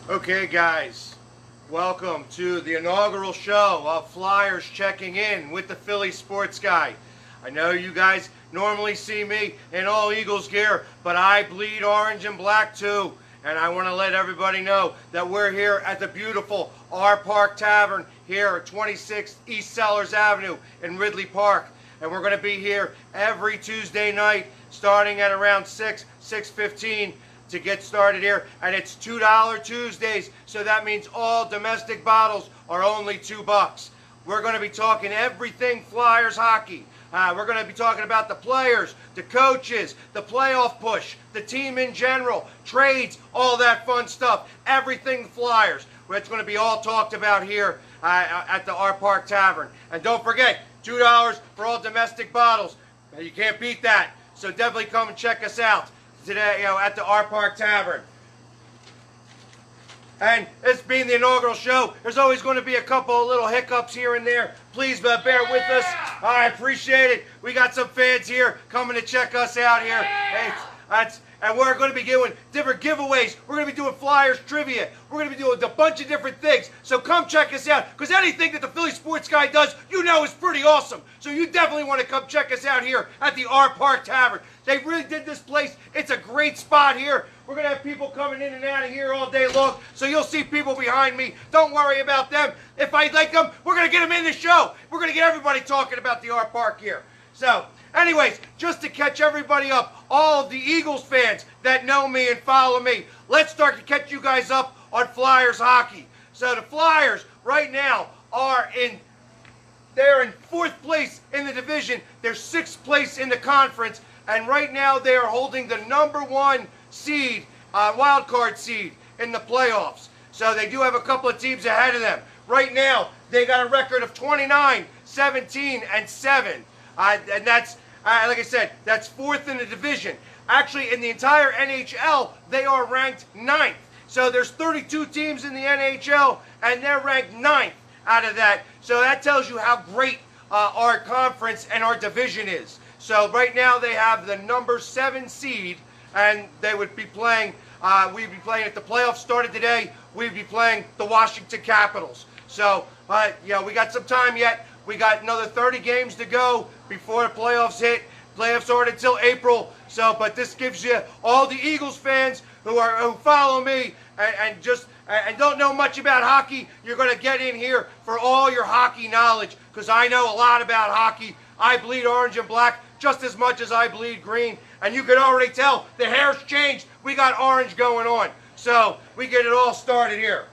Okay, guys, welcome to the inaugural show of Flyers Checking In with the Philly Sports Guy. I know you guys normally see me in all Eagles gear, but I bleed orange and black too. And I want to let everybody know that we're here at the beautiful R Park Tavern here at 26 East Sellers Avenue in Ridley Park. And we're going to be here every Tuesday night starting at around 6:15 to get started here. And it's $2 Tuesdays, so that means all domestic bottles are only $2. We're going to be talking everything Flyers hockey. We're going to be talking about the players, the coaches, the playoff push, the team in general, trades, all that fun stuff. Everything Flyers. It's going to be all talked about here at the R Park Tavern. And don't forget, $2 for all domestic bottles. You can't beat that. So definitely come and check us out today, at the R Park Tavern. And this being the inaugural show, there's always going to be a couple of little hiccups here and there. Please bear with us. I appreciate it. We got some fans here coming to check us out here. Hey, and we're going to be doing different giveaways. We're going to be doing Flyers trivia. We're going to be doing a bunch of different things. So come check us out, because anything that the Philly Sports Guy does, is pretty awesome. So you definitely want to come check us out here at the R Park Tavern. They really did this place. It's a great spot here. We're going to have people coming in and out of here all day long, so you'll see people behind me. Don't worry about them. If I like them, we're going to get them in the show. We're going to get everybody talking about the R Park here. So, anyways, just to catch everybody up, all of the Eagles fans that know me and follow me, let's start to catch you guys up on Flyers hockey. So the Flyers right now they're in 4th place in the division. They're 6th place in the conference. And right now they are holding the number 1 seed, wild card seed in the playoffs. So they do have a couple of teams ahead of them. Right now they got a record of 29, 17, and 7. And that's, like I said, that's 4th in the division. Actually, in the entire NHL, they are ranked 9th. So there's 32 teams in the NHL, and they're ranked 9th out of that. So that tells you how great our conference and our division is. So right now they have the number 7 seed, and they would be playing, we'd be playing, if the playoffs started today, we'd be playing the Washington Capitals. So, we got some time yet. We got another 30 games to go before the playoffs hit. Playoffs aren't until April. So, but this gives you all the Eagles fans who follow me and don't know much about hockey. You're going to get in here for all your hockey knowledge, because I know a lot about hockey. I bleed orange and black just as much as I bleed green. And you can already tell the hair's changed. We got orange going on. So we get it all started here.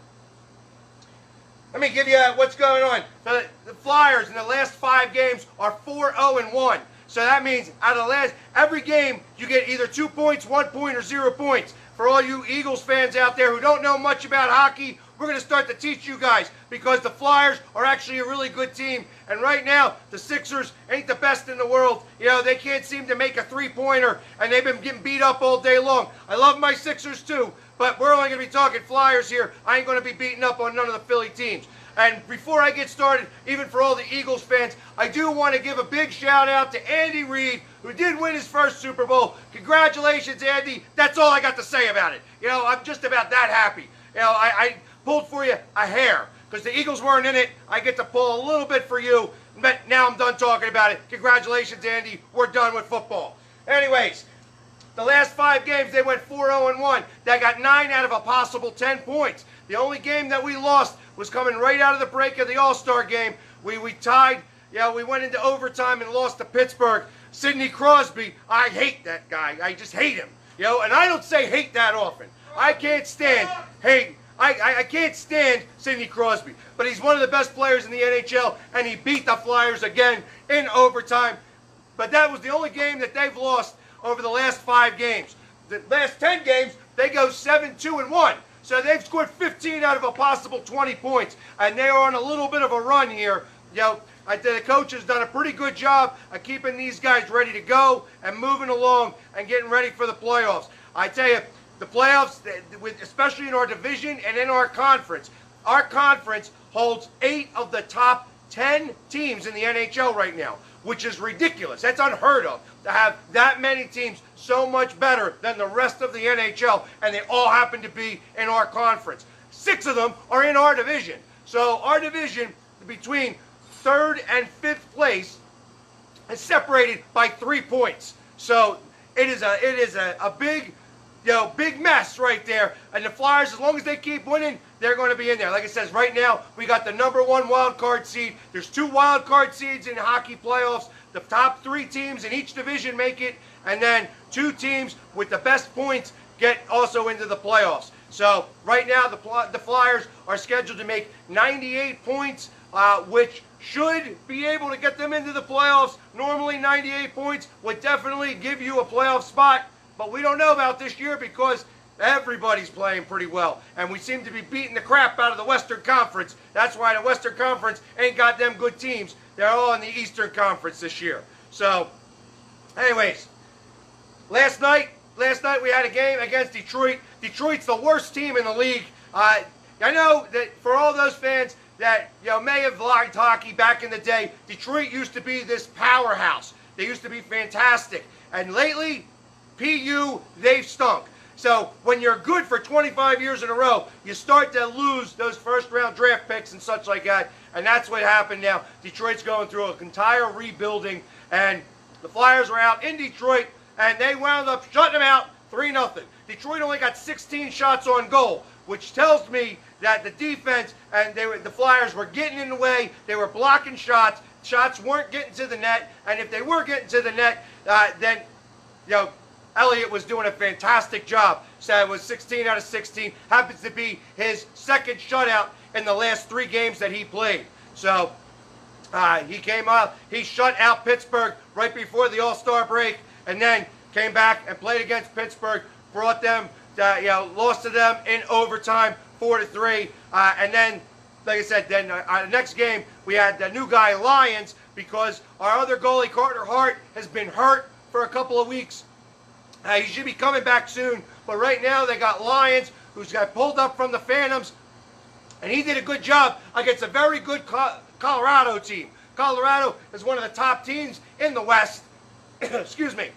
Let me give you what's going on. The Flyers in the last 5 games are 4-0-1. So that means out of every game, you get either 2 points, 1 point, or 0 points. For all you Eagles fans out there who don't know much about hockey, we're going to start to teach you guys, because the Flyers are actually a really good team. And right now, the Sixers ain't the best in the world. They can't seem to make a 3-pointer, and they've been getting beat up all day long. I love my Sixers too, but we're only going to be talking Flyers here. I ain't going to be beating up on none of the Philly teams. And before I get started, even for all the Eagles fans, I do want to give a big shout out to Andy Reid, who did win his first Super Bowl. Congratulations, Andy. That's all I got to say about it. I'm just about that happy. I pulled for you a hair, because the Eagles weren't in it. I get to pull a little bit for you, but now I'm done talking about it. Congratulations, Andy. We're done with football. Anyways, the last 5 games, they went 4-0-1. They got 9 out of a possible 10 points. The only game that we lost was coming right out of the break of the All-Star game. We tied. We went into overtime and lost to Pittsburgh. Sidney Crosby, I hate that guy. I just hate him. And I don't say hate that often. I can't stand hate. I can't stand Sidney Crosby. But he's one of the best players in the NHL, and he beat the Flyers again in overtime. But that was the only game that they've lost over the last 5 games. The last 10 games, they go 7-2-1. So they've scored 15 out of a possible 20 points. And they are on a little bit of a run here. The coach has done a pretty good job of keeping these guys ready to go and moving along and getting ready for the playoffs. I tell you, the playoffs, especially in our division and in our conference holds 8 of the top 10 teams in the NHL right now, which is ridiculous. That's unheard of, to have that many teams so much better than the rest of the NHL, and they all happen to be in our conference. 6 of them are in our division. So our division between 3rd and 5th place is separated by 3 points. So it is a big, big mess right there. And the Flyers, as long as they keep winning, they're going to be in there. Like it says, right now we got the #1 wild card seed. There's 2 wild card seeds in hockey playoffs. The top 3 teams in each division make it, and then 2 teams with the best points get also into the playoffs. So right now the Flyers are scheduled to make 98 points, which should be able to get them into the playoffs. Normally 98 points would definitely give you a playoff spot, but we don't know about this year because everybody's playing pretty well, and we seem to be beating the crap out of the Western Conference. That's why the Western Conference ain't got them good teams. They're all in the Eastern Conference this year. So, anyways, last night we had a game against Detroit. Detroit's the worst team in the league. I know that for all those fans that may have liked hockey back in the day, Detroit used to be this powerhouse. They used to be fantastic, and lately, PU, they've stunk. So when you're good for 25 years in a row, you start to lose those first-round draft picks and such like that, and that's what happened now. Detroit's going through an entire rebuilding, and the Flyers were out in Detroit, and they wound up shutting them out 3-0. Detroit only got 16 shots on goal, which tells me that the defense and the Flyers were getting in the way. They were blocking shots. Shots weren't getting to the net, and if they were getting to the net, then Elliott was doing a fantastic job. So it was 16 out of 16. Happens to be his second shutout in the last 3 games that he played. So he came out, he shut out Pittsburgh right before the All-Star break, and then came back and played against Pittsburgh, brought them, lost to them in overtime, 4-3. And then, like I said, then the next game we had the new guy Lyons, because our other goalie Carter Hart has been hurt for a couple of weeks. He should be coming back soon, but right now they got Lyons, who's got pulled up from the Phantoms, and he did a good job against a very good Colorado team. Colorado is one of the top teams in the West, excuse me,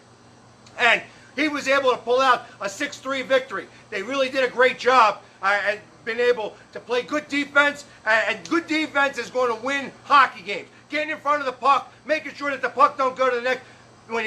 and he was able to pull out a 6-3 victory. They really did a great job and been able to play good defense, and good defense is going to win hockey games. Getting in front of the puck, making sure that the puck don't go to the net. When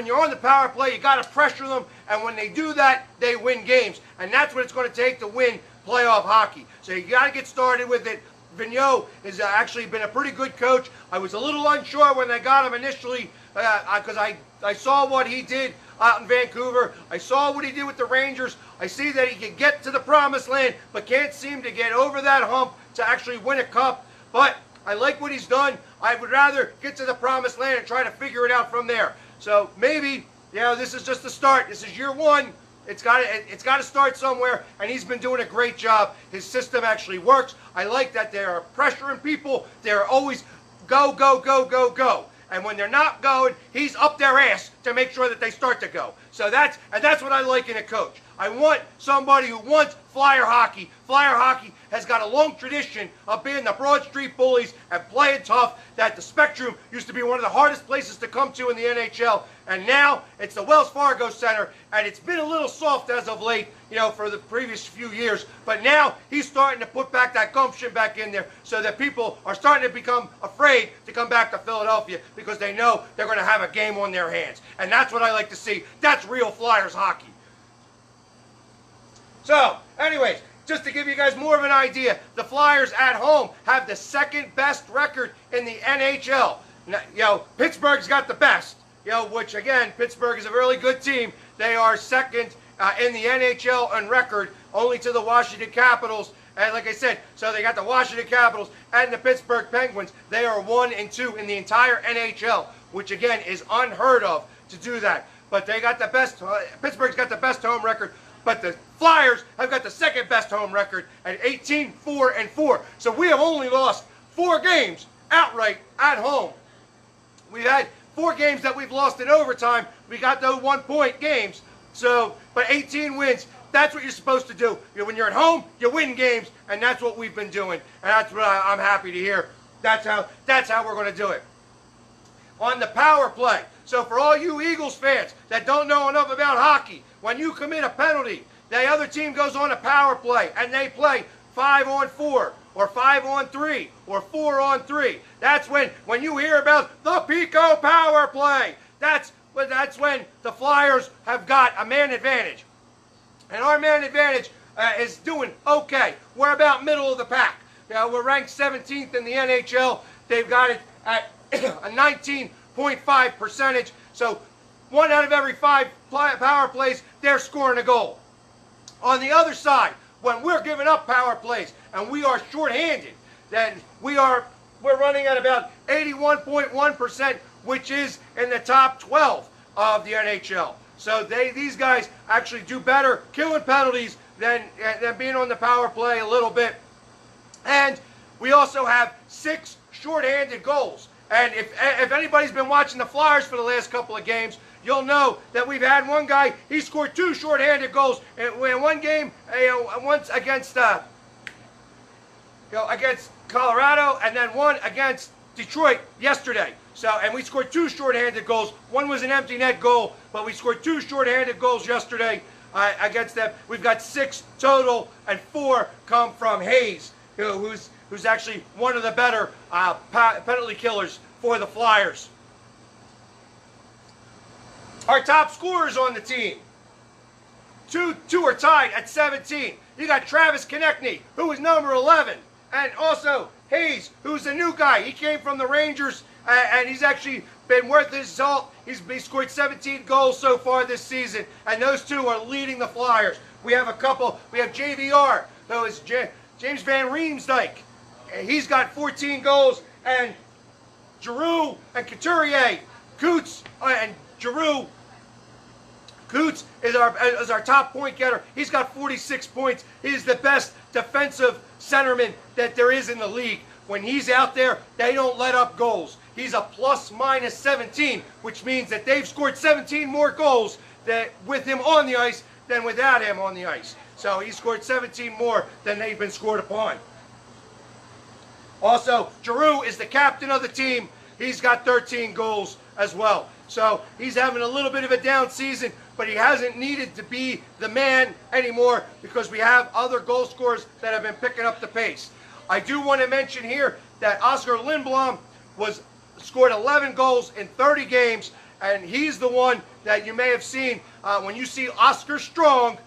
you're on the power play, you got to pressure them, and when they do that, they win games, and that's what it's going to take to win playoff hockey. So you got to get started with it. Vigneault has actually been a pretty good coach. I was a little unsure when they got him initially because I saw what he did out in Vancouver. I saw what he did with the Rangers. I see that he can get to the promised land, but can't seem to get over that hump to actually win a cup. But I like what he's done. I would rather get to the promised land and try to figure it out from there. So maybe, this is just the start. This is year 1. It's got to start somewhere, and he's been doing a great job. His system actually works. I like that they are pressuring people. They're always go, go, go, go, go. And when they're not going, he's up their ass to make sure that they start to go. So that's what I like in a coach. I want somebody who wants Flyer hockey. Flyer hockey has got a long tradition of being the Broad Street Bullies and playing tough. That the Spectrum used to be one of the hardest places to come to in the NHL, and now it's the Wells Fargo Center, and it's been a little soft as of late, for the previous few years. But now he's starting to put back that gumption back in there, so that people are starting to become afraid to come back to Philadelphia because they know they're going to have a game on their hands, and that's what I like to see. That's real Flyers hockey. So, anyways, just to give you guys more of an idea, the Flyers at home have the second best record in the NHL. Now, Pittsburgh's got the best, which again, Pittsburgh is a really good team. They are second in the NHL on record, only to the Washington Capitals. And like I said, so they got the Washington Capitals and the Pittsburgh Penguins. They are 1 and 2 in the entire NHL, which again is unheard of to do that. But they got the best. Pittsburgh's got the best home record. But the Flyers have got the second best home record at 18-4-4. So we have only lost 4 games outright at home. We've had 4 games that we've lost in overtime. We got those 1-point games. So, but 18 wins. That's what you're supposed to do. When you're at home, you win games, and that's what we've been doing. And that's what I'm happy to hear. That's how we're going to do it. On the power play. So for all you Eagles fans that don't know enough about hockey, when you commit a penalty, the other team goes on a power play, and they play 5-on-4 or 5-on-3 or 4-on-3. That's when you hear about the Pico power play. That's when the Flyers have got a man advantage. And our man advantage is doing okay. We're about middle of the pack. We're ranked 17th in the NHL. They've got it at a 19.5 percentage. So 1 out of every 5 power plays, they're scoring a goal. On the other side, when we're giving up power plays and we are shorthanded, then we're running at about 81.1%, which is in the top 12 of the NHL. So these guys actually do better killing penalties than being on the power play a little bit. And we also have 6 shorthanded goals. And if anybody's been watching the Flyers for the last couple of games, you'll know that we've had one guy, he scored 2 shorthanded goals in one game, once against against Colorado, and then one against Detroit yesterday. So, and we scored 2 shorthanded goals. One was an empty net goal, but we scored 2 shorthanded goals yesterday against them. We've got 6 total, and 4 come from Hayes, who's actually one of the better penalty killers for the Flyers. Our top scorers on the team. Two are tied at 17. You got Travis Konechny, who is number 11. And also Hayes, who's a new guy. He came from the Rangers, and he's actually been worth his salt. He's scored 17 goals so far this season, and those 2 are leading the Flyers. We have JVR, who is James Van Riemsdyk. He's got 14 goals, and Giroux and Couturier, Coots and Giroux. Coots is our top point getter. He's got 46 points. He's the best defensive centerman that there is in the league. When he's out there, they don't let up goals. He's a plus-minus 17, which means that they've scored 17 more goals with him on the ice than without him on the ice. So he scored 17 more than they've been scored upon. Also, Giroux is the captain of the team. He's got 13 goals as well. So he's having a little bit of a down season, but he hasn't needed to be the man anymore because we have other goal scorers that have been picking up the pace. I do want to mention here that Oscar Lindblom scored 11 goals in 30 games, and he's the one that you may have seen when you see Oscar Strong,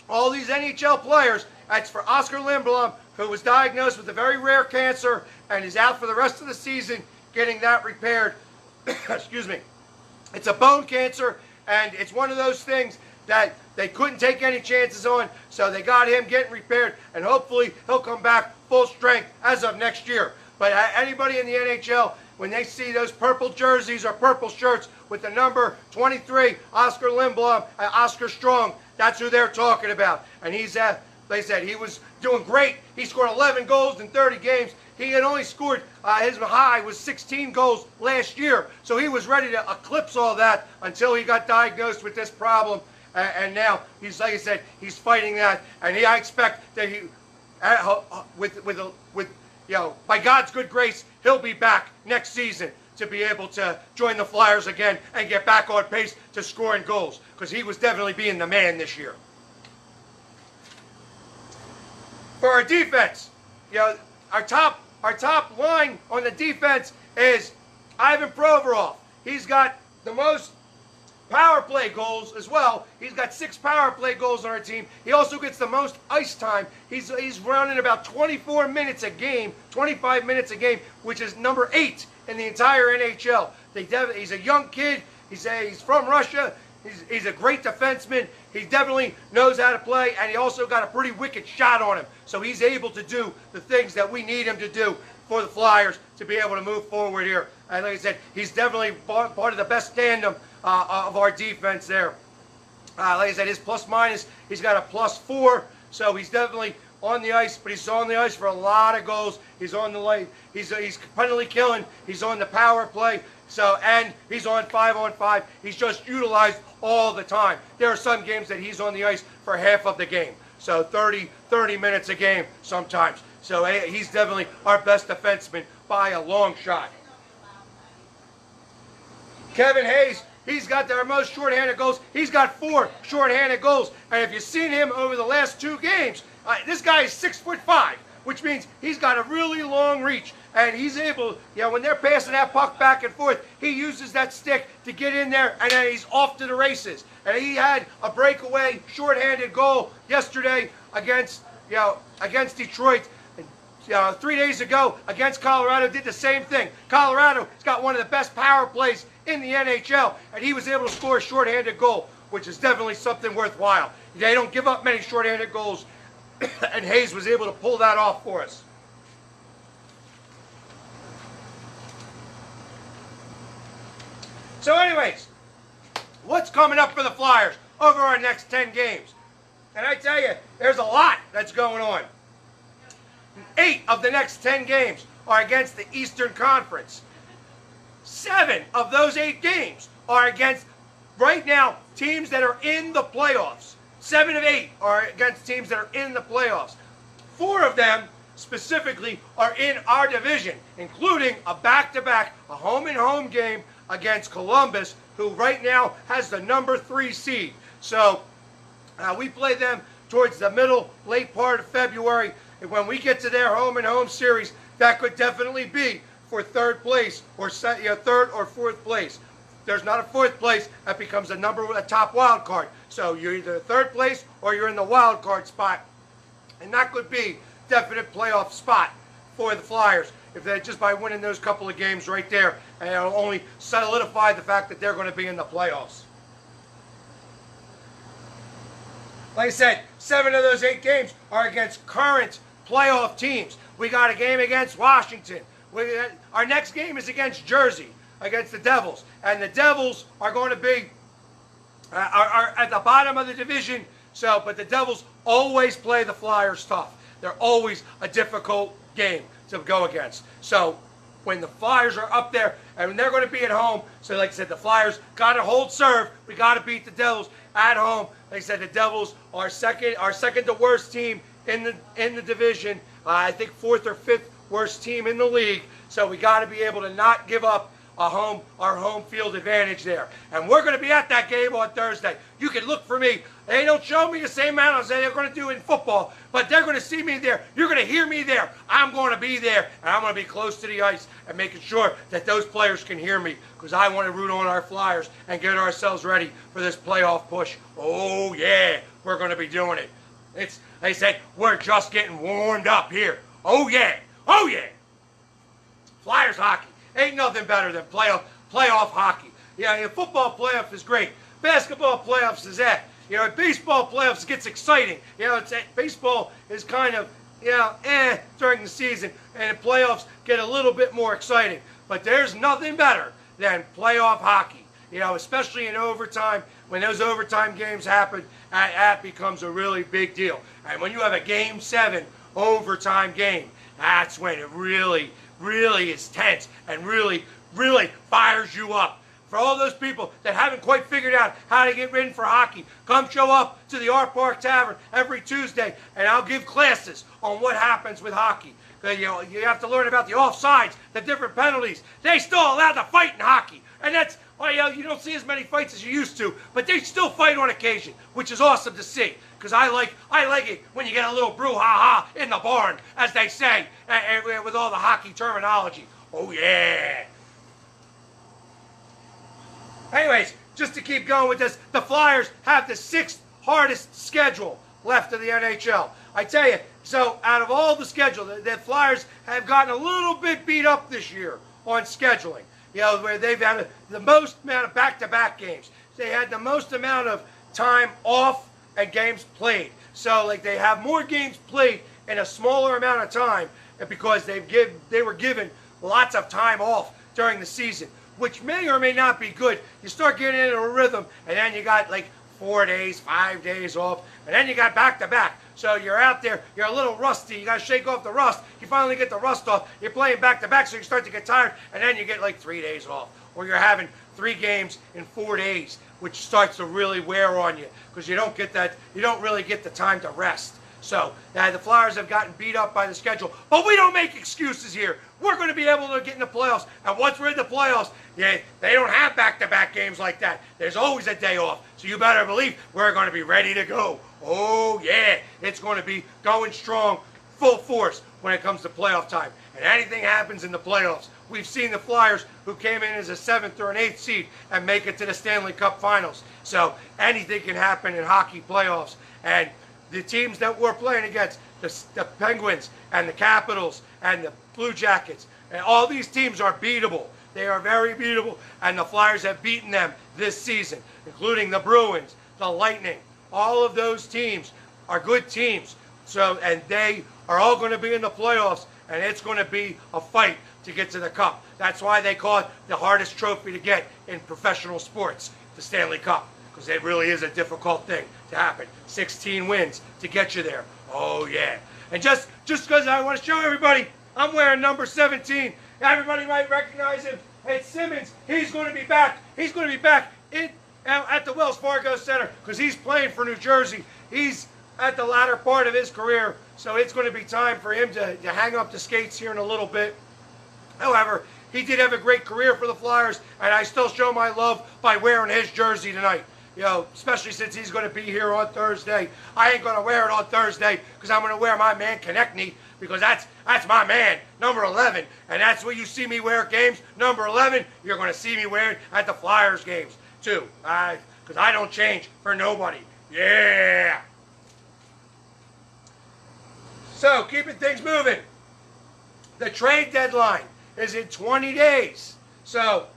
all these NHL players, that's for Oscar Lindblom, who was diagnosed with a very rare cancer and is out for the rest of the season getting that repaired. Excuse me. It's a bone cancer, and it's one of those things that they couldn't take any chances on, so they got him getting repaired, and hopefully he'll come back full strength as of next year. But anybody in the NHL, when they see those purple jerseys or purple shirts with the number 23, Oscar Lindblom, Oscar Strong, that's who they're talking about. And he's, like I said, he was doing great. He scored 11 goals in 30 games. He had only scored, his high was 16 goals last year. So he was ready to eclipse all that until he got diagnosed with this problem. And now he's, like I said, he's fighting that. And I expect that he, by God's good grace, he'll be back next season to be able to join the Flyers again and get back on pace to scoring goals, because he was definitely being the man this year. For our defense, our top line on the defense is Ivan Provorov. He's got the most power play goals as well. He's got 6 power play goals on our team. He also gets the most ice time. He's running about 24 minutes a game, 25 minutes a game, which is number 8 in the entire NHL. He's a young kid. He's from Russia. He's a great defenseman. He definitely knows how to play, and he also got a pretty wicked shot on him. So he's able to do the things that we need him to do for the Flyers to be able to move forward here. And like I said, he's definitely part of the best tandem of our defense there. Like I said, his plus-minus, he's got a +4, so he's definitely on the ice, but he's on the ice for a lot of goals. He's on the line. He's penalty killing. He's on the power play. And he's on 5-on-5. He's just utilized all the time. There are some games that he's on the ice for half of the game. So 30 minutes a game sometimes. So he's definitely our best defenseman by a long shot. Kevin Hayes, he's got their most shorthanded goals. He's got 4 shorthanded goals. And if you've seen him over the last 2 games, This guy is 6'5", which means he's got a really long reach. And he's able, when they're passing that puck back and forth, he uses that stick to get in there, and then he's off to the races. And he had a breakaway, shorthanded goal yesterday against Detroit. And, 3 days ago against Colorado, did the same thing. Colorado's got one of the best power plays in the NHL, and he was able to score a shorthanded goal, which is definitely something worthwhile. They don't give up many shorthanded goals, and Hayes was able to pull that off for us. So anyways, what's coming up for the Flyers over our next 10 games? And I tell you, there's a lot that's going on. 8 of the next 10 games are against the Eastern Conference. 7 of those 8 games are against, right now, teams that are in the playoffs. 7 of 8 are against teams that are in the playoffs. 4 of them specifically are in our division, including a back-to-back, a home-and-home game against Columbus, who right now has the number 3 seed. So we play them towards the middle, late part of February. And when we get to their home-and-home series, that could definitely be for third place or third or fourth place. There's not a fourth place, that becomes a top wild card. So you're either third place or you're in the wild card spot. And that could be definite playoff spot for the Flyers if they just by winning those couple of games right there, and it'll only solidify the fact that they're going to be in the playoffs. Like I said, 7 of those 8 games are against current playoff teams. We got a game against Washington. Our next game is against Jersey, against the Devils. And the Devils are going to be are at the bottom of the division. But the Devils always play the Flyers tough. They're always a difficult game to go against. So when the Flyers are up there, and they're going to be at home, so like I said, the Flyers got to hold serve. We got to beat the Devils at home. Like I said, the Devils are second to worst team in the division. I think 4th or 5th worst team in the league. So we got to be able to not give up our home field advantage there. And we're going to be at that game on Thursday. You can look for me. They don't show me the same amount as they're going to do in football, but they're going to see me there. You're going to hear me there. I'm going to be there, and I'm going to be close to the ice and making sure that those players can hear me, because I want to root on our Flyers and get ourselves ready for this playoff push. Oh, yeah, we're going to be doing it. They said, we're just getting warmed up here. Oh, yeah. Oh, yeah. Flyers hockey. Ain't nothing better than playoff hockey. Football playoff is great. Basketball playoffs is that. Baseball playoffs gets exciting. Baseball is kind of, during the season, and the playoffs get a little bit more exciting. But there's nothing better than playoff hockey. Especially in overtime. When those overtime games happen, that becomes a really big deal. And when you have a Game 7 overtime game, that's when it really is tense and really fires you up. For all those people that haven't quite figured out how to get ready for hockey, come show up to the Park Tavern every Tuesday, and I'll give classes on what happens with hockey. You have to learn about the offsides, the different penalties. They still allowed to fight in hockey, and that's why you don't see as many fights as you used to, but they still fight on occasion, which is awesome to see. Because I like it when you get a little brouhaha in the barn, as they say, with all the hockey terminology. Oh, yeah. Anyways, just to keep going with this, the Flyers have the 6th hardest schedule left of the NHL. I tell you, so out of all the schedule, the Flyers have gotten a little bit beat up this year on scheduling. Where they've had the most amount of back-to-back games. They had the most amount of time off and games played. So they have more games played in a smaller amount of time because they were given lots of time off during the season, which may or may not be good. You start getting into a rhythm, and then you got 4 days, 5 days off, and then you got back-to-back. So you're out there, you're a little rusty, you got to shake off the rust. You finally get the rust off, you're playing back-to-back, so you start to get tired, and then you get 3 days off. Or you're having 3 games in 4 days, which starts to really wear on you, because you don't really get the time to rest. So the Flyers have gotten beat up by the schedule. But we don't make excuses here. We're going to be able to get in the playoffs. And once we're in the playoffs, they don't have back-to-back games like that. There's always a day off. So you better believe we're going to be ready to go. Oh, yeah. It's going to be going strong, full force when it comes to playoff time. And anything happens in the playoffs. We've seen the Flyers who came in as a 7th or an 8th seed and make it to the Stanley Cup Finals. So anything can happen in hockey playoffs. And the teams that we're playing against, the Penguins and the Capitals and the Blue Jackets, and all these teams are beatable. They are very beatable, and the Flyers have beaten them this season, including the Bruins, the Lightning. All of those teams are good teams. So, and they are all going to be in the playoffs, and it's going to be a fight to get to the Cup. That's why they call it the hardest trophy to get in professional sports, the Stanley Cup, because it really is a difficult thing to happen. 16 wins to get you there. Oh, yeah. And just because I want to show everybody, I'm wearing number 17. Everybody might recognize him. It's Simmons. He's going to be back. He's going to be back at the Wells Fargo Center because he's playing for New Jersey. He's at the latter part of his career, so it's going to be time for him to hang up the skates here in a little bit. However, he did have a great career for the Flyers, and I still show my love by wearing his jersey tonight. You know, especially since he's going to be here on Thursday. I ain't going to wear it on Thursday because I'm going to wear my man Konechny because that's my man, number 11. And that's what you see me wear at games. Number 11, you're going to see me wearing at the Flyers games too. Because I don't change for nobody. Yeah. So, keeping things moving. The trade deadline is in 20 days. So,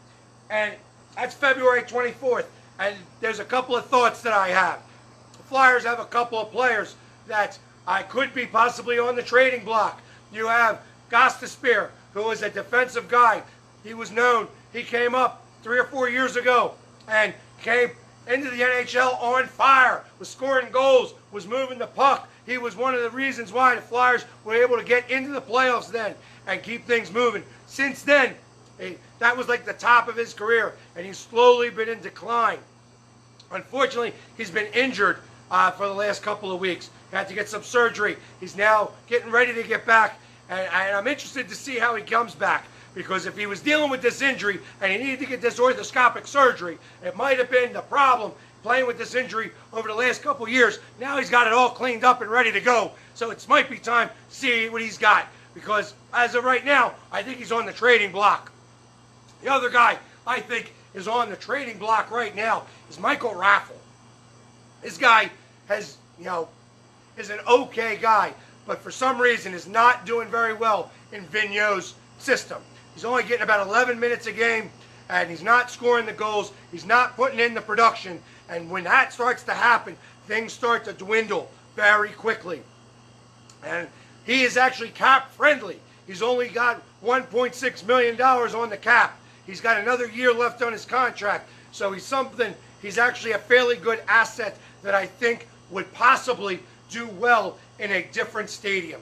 and that's February 24th. And there's a couple of thoughts that I have. The Flyers have a couple of players that could be possibly on the trading block. You have Gostisbehere, who is a defensive guy. He was known. He came up 3 or 4 years ago and came into the NHL on fire, was scoring goals, was moving the puck. He was one of the reasons why the Flyers were able to get into the playoffs then and keep things moving. Since then, that was like the top of his career, and he's slowly been in decline. Unfortunately, he's been injured for the last couple of weeks. He had to get some surgery. He's now getting ready to get back, and I'm interested to see how he comes back. Because if he was dealing with this injury and he needed to get this orthoscopic surgery, it might have been the problem playing with this injury over the last couple of years. Now he's got it all cleaned up and ready to go. So it might be time to see what he's got. Because as of right now, I think he's on the trading block. The other guy I think is on the trading block right now is Michael Raffl. This guy has, is an okay guy, but for some reason is not doing very well in Vigneault's system. He's only getting about 11 minutes a game, and he's not scoring the goals. He's not putting in the production. And when that starts to happen, things start to dwindle very quickly. And he is actually cap friendly. He's only got $1.6 million on the cap. He's got another year left on his contract. So he's actually a fairly good asset that I think would possibly do well in a different stadium.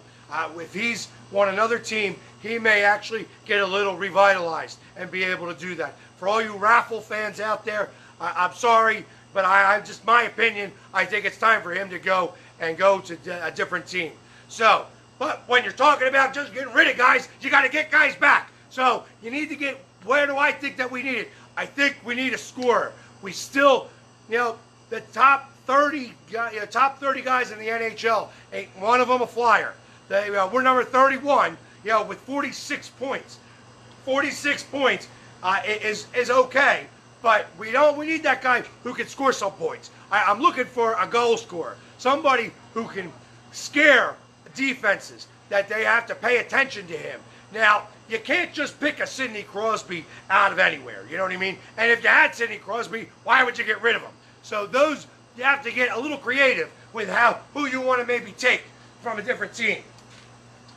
If he's on another team, he may actually get a little revitalized and be able to do that. For all you Raffl fans out there, I'm sorry, but I just my opinion, I think it's time for him to go to a different team. So, but when you're talking about just getting rid of guys, you got to get guys back. So you need to get, where do I think that we need it? I think we need a scorer. We still, the top 30 guys in the NHL, ain't one of them a Flyer. We're number 31, with 46 points. 46 points is okay, but we need that guy who can score some points. I'm looking for a goal scorer, somebody who can scare defenses, that they have to pay attention to him. Now, you can't just pick a Sidney Crosby out of anywhere, you know what I mean? And if you had Sidney Crosby, why would you get rid of him? So you have to get a little creative with who you want to maybe take from a different team.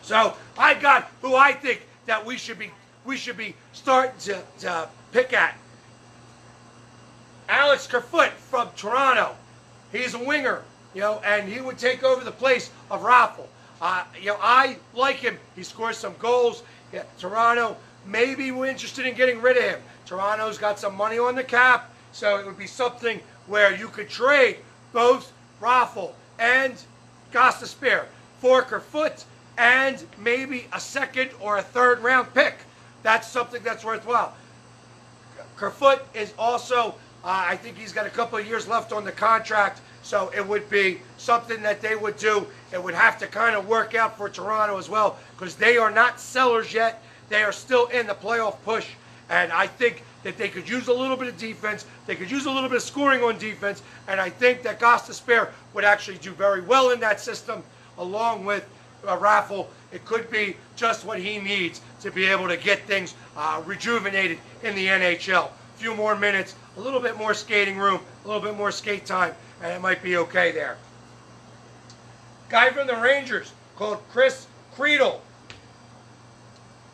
So I got who I think that we should be starting to pick at. Alex Kerfoot from Toronto. He's a winger, and he would take over the place of Raffl. I like him. He scores some goals. Yeah, Toronto may be interested in getting rid of him. Toronto's got some money on the cap, so it would be something where you could trade both Raffl and Gostisbehere, for Kerfoot, and maybe a second or a third round pick. That's something that's worthwhile. Kerfoot is also, I think he's got a couple of years left on the contract, so it would be something that they would do. It would have to kind of work out for Toronto as well, because they are not sellers yet. They are still in the playoff push, and I think that they could use a little bit of defense. They could use a little bit of scoring on defense, and I think that Gostisbehere would actually do very well in that system, along with Raffle. It could be just what he needs to be able to get things rejuvenated in the NHL. A few more minutes, a little bit more skating room, a little bit more skate time, and it might be okay there. Guy from the Rangers called Chris Creedle.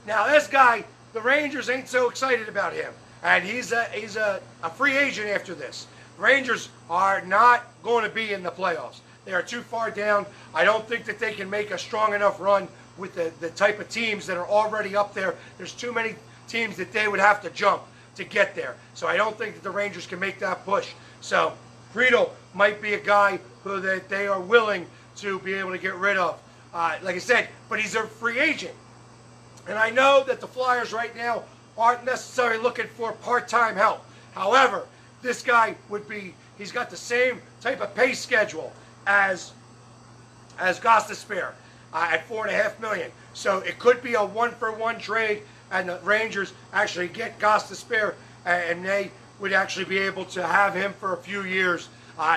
Now this guy, the Rangers ain't so excited about him, and he's a free agent after this. Rangers are not going to be in the playoffs. They are too far down. I don't think that they can make a strong enough run with the type of teams that are already up there. There's too many teams that they would have to jump to get there. So I don't think that the Rangers can make that push. So Friedel might be a guy who that they are willing to be able to get rid of. Like I said, but he's a free agent. And I know that the Flyers right now aren't necessarily looking for part-time help. However, this guy would be, he's got the same type of pay schedule as Gostisbehere at $4.5 million. So it could be a one-for-one trade, and the Rangers actually get Gostisbehere, and they would actually be able to have him for a few years.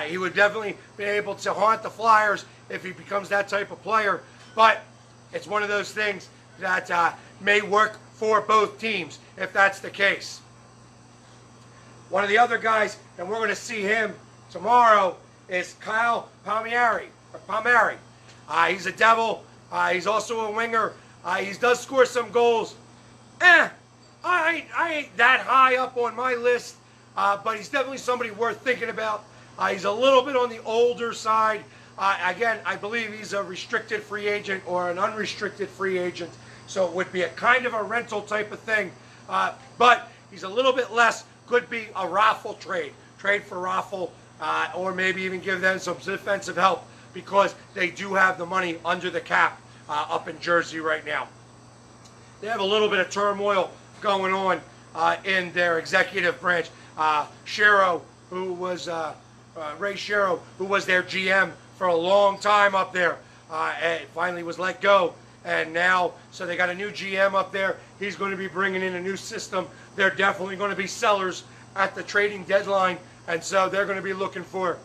He would definitely be able to haunt the Flyers if he becomes that type of player. But it's one of those things that may work for both teams if that's the case. One of the other guys, and we're going to see him tomorrow, is Kyle Palmieri. He's a Devil. He's also a winger. He does score some goals. I ain't that high up on my list, but he's definitely somebody worth thinking about. He's a little bit on the older side. Again, I believe he's a restricted free agent or an unrestricted free agent, so it would be a kind of a rental type of thing. But he's a little bit less. Could be a Raffle trade for Raffle, or maybe even give them some defensive help, because they do have the money under the cap up in Jersey right now. They have a little bit of turmoil going on in their executive branch. Shero, who was Ray Shero, who was their GM for a long time up there, and finally was let go. And now, so they got a new GM up there. He's going to be bringing in a new system. They're definitely going to be sellers at the trading deadline, and so they're going to be looking for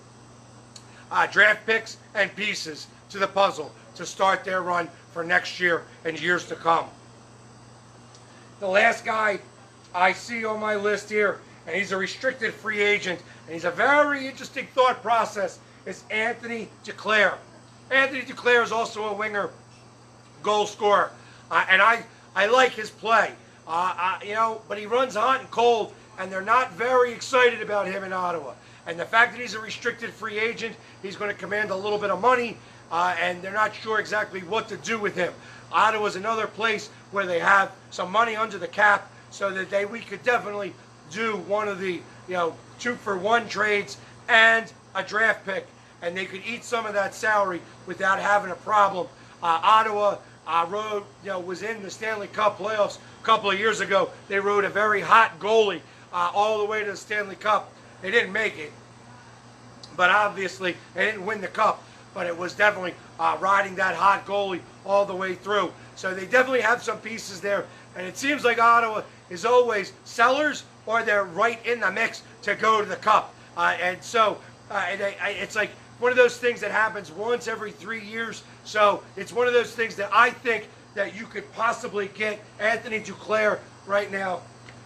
draft picks and pieces to the puzzle to start their run for next year and years to come. The last guy I see on my list here, and he's a restricted free agent, and he's a very interesting thought process, is Anthony Duclair. Anthony Duclair is also a winger, goal scorer, and I like his play. But he runs hot and cold, and they're not very excited about him in Ottawa. And the fact that he's a restricted free agent, he's going to command a little bit of money, and they're not sure exactly what to do with him. Ottawa's another place where they have some money under the cap, so that we could definitely do one of the 2-for-1 trades and a draft pick, and they could eat some of that salary without having a problem. Ottawa was in the Stanley Cup playoffs a couple of years ago. They rode a very hot goalie all the way to the Stanley Cup. They didn't make it, but obviously they didn't win the cup. But it was definitely riding that hot goalie all the way through. So they definitely have some pieces there, and it seems like Ottawa is always sellers, or they're right in the mix to go to the cup. And so it's like one of those things that happens once every 3 years. So it's one of those things that I think that you could possibly get Anthony Duclair right now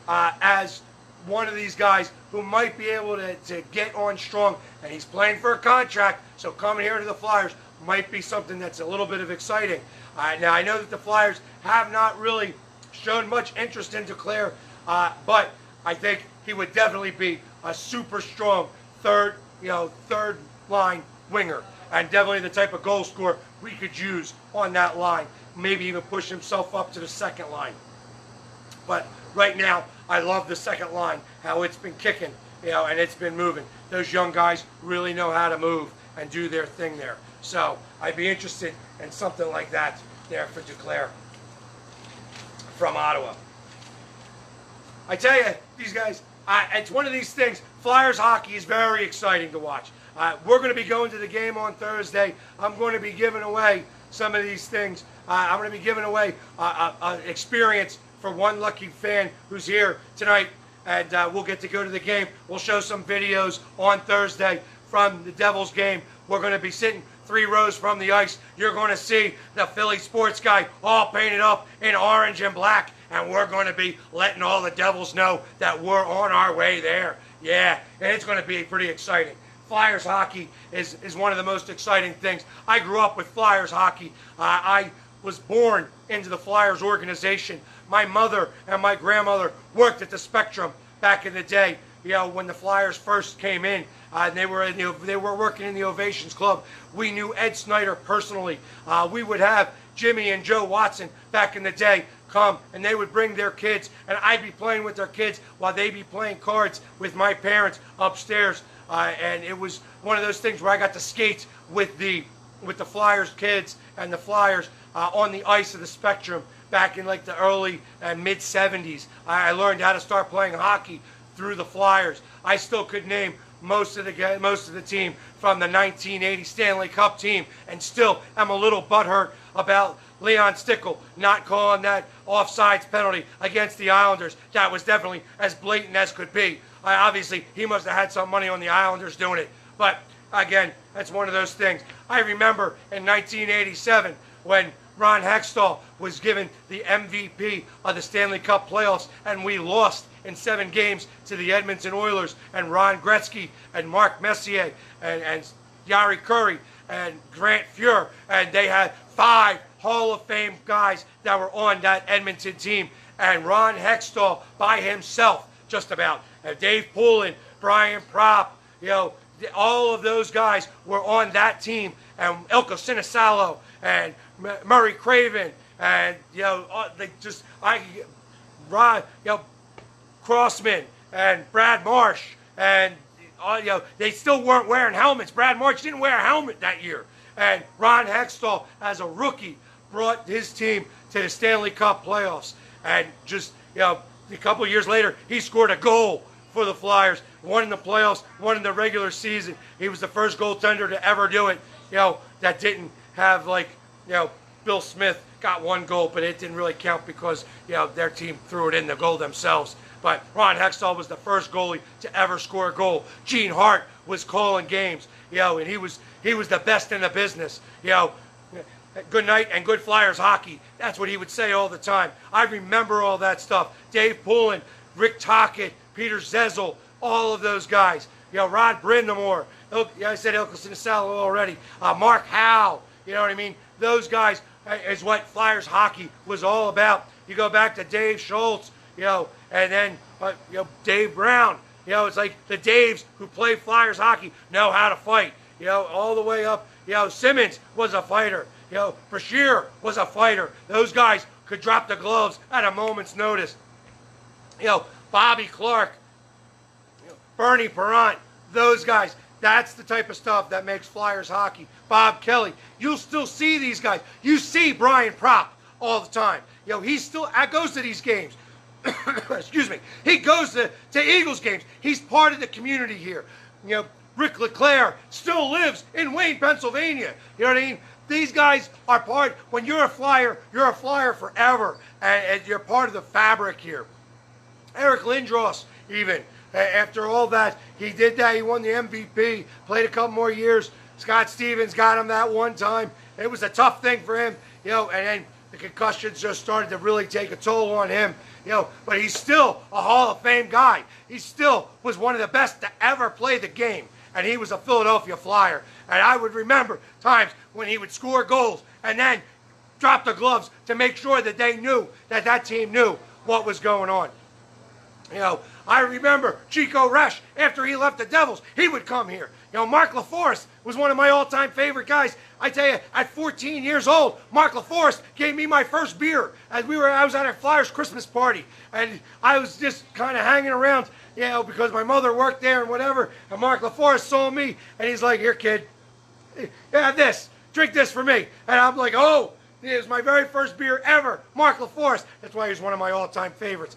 as one of these guys who might be able to get on strong. And he's playing for a contract, so coming here to the Flyers might be something that's a little bit of exciting. Now, I know that the Flyers have not really shown much interest in Duclair, but I think he would definitely be a super strong third line winger, and definitely the type of goal scorer we could use on that line. Maybe even push himself up to the second line. But right now, I love the second line, how it's been kicking, and it's been moving. Those young guys really know how to move, and do their thing there. So I'd be interested in something like that there for Duclair from Ottawa. I tell you, these guys, it's one of these things. Flyers hockey is very exciting to watch. We're going to be going to the game on Thursday. I'm going to be giving away some of these things. I'm going to be giving away an experience for one lucky fan who's here tonight, and we'll get to go to the game. We'll show some videos on Thursday from the Devils game. We're going to be sitting 3 rows from the ice. You're going to see the Philly sports guy all painted up in orange and black, and we're going to be letting all the Devils know that we're on our way there. Yeah, and it's going to be pretty exciting. Flyers hockey is one of the most exciting things. I grew up with Flyers hockey. I was born into the Flyers organization. My mother and my grandmother worked at the Spectrum back in the day. You know, when the Flyers first came in, they were working in the Ovations Club. We knew Ed Snyder personally. We would have Jimmy and Joe Watson back in the day come, and they would bring their kids, and I'd be playing with their kids while they'd be playing cards with my parents upstairs. And it was one of those things where I got to skate with the Flyers kids and the Flyers on the ice of the Spectrum back in like the early and mid 70s. I learned how to start playing hockey through the Flyers. I still could name most of the team from the 1980 Stanley Cup team, and still am a little butthurt about Leon Stickle not calling that offsides penalty against the Islanders. That was definitely as blatant as could be. Obviously, he must have had some money on the Islanders doing it. But again, that's one of those things. I remember in 1987 when Ron Hextall was given the MVP of the Stanley Cup playoffs, and we lost in 7 games to the Edmonton Oilers, and Ron Gretzky and Mark Messier and Yari Curry and Grant Fuhr, and they had 5 Hall of Fame guys that were on that Edmonton team, and Ron Hextall by himself, just about. And Dave Poulin, Brian Propp, you know, all of those guys were on that team, and Ilko Sinisalo and Murray Craven, and you know, Crossman and Brad Marsh, and you know, they still weren't wearing helmets. Brad Marsh didn't wear a helmet that year, and Ron Hextall, as a rookie, brought his team to the Stanley Cup playoffs, and just, you know, a couple of years later, he scored a goal for the Flyers, one in the playoffs, one in the regular season. He was the first goaltender to ever do it, you know, that didn't have, like, you know, Bill Smith got 1 goal, but it didn't really count because, you know, their team threw it in the goal themselves. But Ron Hextall was the first goalie to ever score a goal. Gene Hart was calling games, you know, and he was the best in the business, you know. Good night and good Flyers hockey. That's what he would say all the time. I remember all that stuff. Dave Poulin, Rick Tocchet, Peter Zezel, all of those guys. You know, Rod Brindamore. I said Ilko Sinisalo already. Mark Howe. You know what I mean? Those guys is what Flyers hockey was all about. You go back to Dave Schultz, you know, and then you know, Dave Brown. You know, it's like the Daves who play Flyers hockey know how to fight. You know, all the way up. You know, Simmons was a fighter. You know, Brashear was a fighter. Those guys could drop the gloves at a moment's notice. You know, Bobby Clark, you know, Bernie Perrant, those guys. That's the type of stuff that makes Flyers hockey. Bob Kelly. You'll still see these guys. You see Brian Propp all the time. You know, he still goes to these games. Excuse me. He goes to Eagles games. He's part of the community here. You know, Rick LeClaire still lives in Wayne, Pennsylvania. You know what I mean? These guys are part. When you're a Flyer forever, and you're part of the fabric here. Eric Lindros, even after all that, he did that. He won the MVP. Played a couple more years. Scott Stevens got him that one time. It was a tough thing for him, you know. And then the concussions just started to really take a toll on him, you know. But he's still a Hall of Fame guy. He still was one of the best to ever play the game. And he was a Philadelphia Flyer. And I would remember times when he would score goals and then drop the gloves to make sure that they knew, that that team knew what was going on. You know, I remember Chico Resch, after he left the Devils, he would come here. You know, Mark LaForest was one of my all-time favorite guys. I tell you, at 14 years old, Mark LaForest gave me my first beer. I was at a Flyers Christmas party, and I was just kind of hanging around, you know, because my mother worked there and whatever, and Mark LaForest saw me, and he's like, "Here, kid, have this, drink this for me. And I'm like, oh, it was my very first beer ever, Mark LaForest. That's why he's one of my all-time favorites.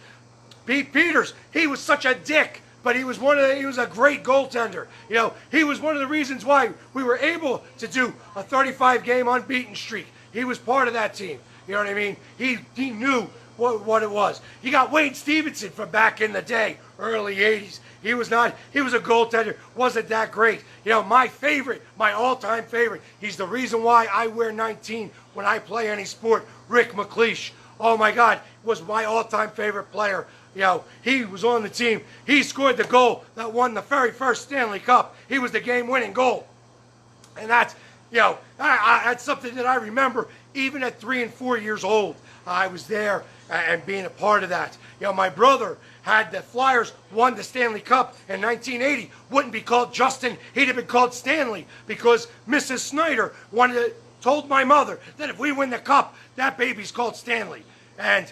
Pete Peters, he was such a dick, but he was a great goaltender. You know, he was one of the reasons why we were able to do a 35-game unbeaten streak. He was part of that team. You know what I mean? He knew what it was. You got Wayne Stevenson from back in the day, early 80s. He was a goaltender, wasn't that great. You know, my favorite, my all-time favorite, he's the reason why I wear 19 when I play any sport, Rick McLeish. Oh my God, was my all-time favorite player. You know, he was on the team. He scored the goal that won the very first Stanley Cup. He was the game-winning goal. And that's, you know, that's something that I remember even at 3 and 4 years old. I was there and being a part of that. You know, my brother had the Flyers won the Stanley Cup in 1980. Wouldn't be called Justin, he'd have been called Stanley, because Mrs. Snyder told my mother that if we win the cup, that baby's called Stanley. And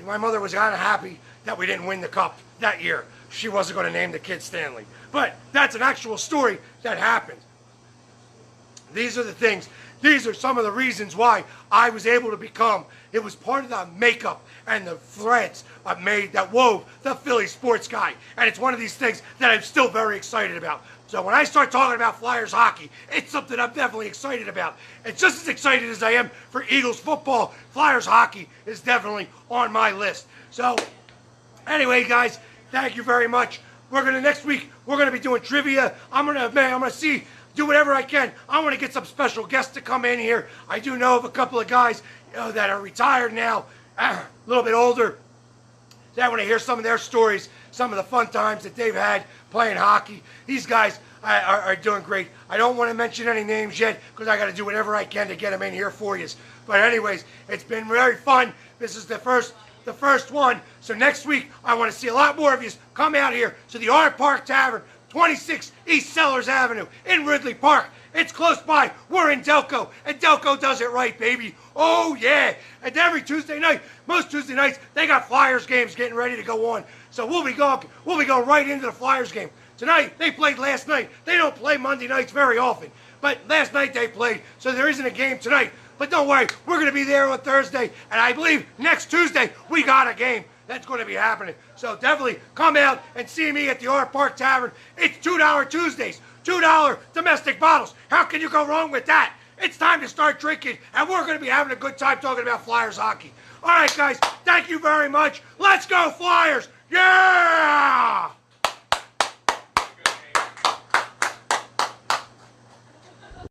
my mother was kind of happy that we didn't win the cup that year. She wasn't going to name the kid Stanley. But that's an actual story that happened. These are the things, these are some of the reasons why I was able to become, it was part of the makeup and the threads that wove the Philly sports guy. And it's one of these things that I'm still very excited about. So when I start talking about Flyers hockey, it's something I'm definitely excited about. And just as excited as I am for Eagles football, Flyers hockey is definitely on my list. So anyway, guys, thank you very much. Next week, we're gonna be doing trivia. I'm gonna do whatever I can. I want to get some special guests to come in here. I do know of a couple of guys, you know, that are retired now, a little bit older. I want to hear some of their stories, some of the fun times that they've had playing hockey. These guys are doing great. I don't want to mention any names yet because I got to do whatever I can to get them in here for you. But anyways, it's been very fun. This is the first one. So next week, I want to see a lot more of you come out here to the Ridley Park Tavern, 26 East Sellers Avenue in Ridley Park. It's close by. We're in Delco, and Delco does it right, baby. Oh, yeah. And every Tuesday night, most Tuesday nights, they got Flyers games getting ready to go on. So we'll be going right into the Flyers game. Tonight, they played last night. They don't play Monday nights very often. But last night they played, so there isn't a game tonight. But don't worry, we're going to be there on Thursday, and I believe next Tuesday, we got a game that's going to be happening. So definitely come out and see me at the Ridley Park Tavern. It's $2 Tuesdays, $2 domestic bottles. How can you go wrong with that? It's time to start drinking, and we're going to be having a good time talking about Flyers hockey. All right, guys, thank you very much. Let's go, Flyers! Yeah!